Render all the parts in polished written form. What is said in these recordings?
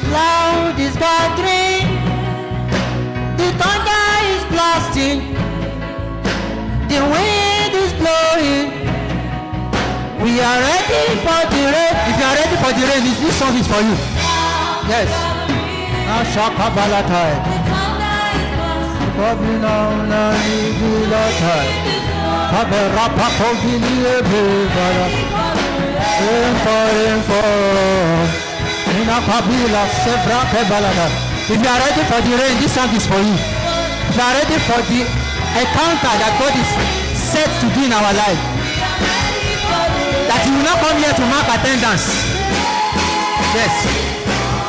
cloud is gathering, the thunder is blasting, the wind is blowing. We are ready for the rain. If you are ready for the rain, this song is for you. Yes. If you are ready for the rain, this song is for you. If you are ready for the encounter that God is set to do in our life, that you will not come here to mark attendance. Yes.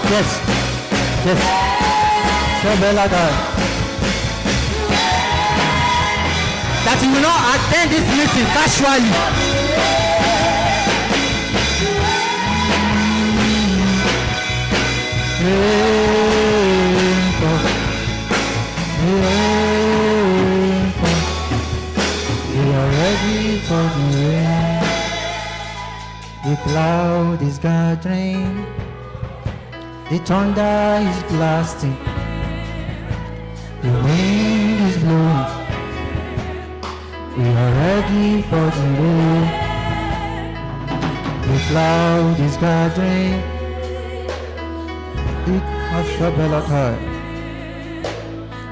Yes. Yes. So that you will not attend this meeting casually. We are ready for the rain. The cloud is gathering, the thunder is blasting, the wind is blowing. We are ready for the rain. The cloud is gathering,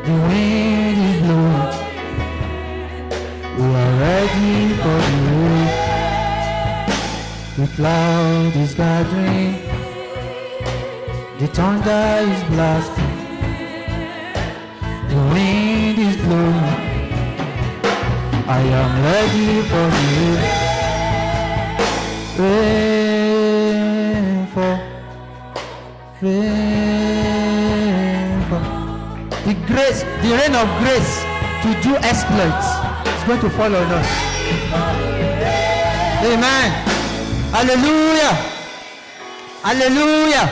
the wind is blowing. We are ready for the rain. The cloud is gathering, the thunder is blasting, the wind is blowing. I am ready for the rain. Rain fall. The grace, the rain of grace to do exploits is going to fall on us. Amen. Hallelujah. Hallelujah.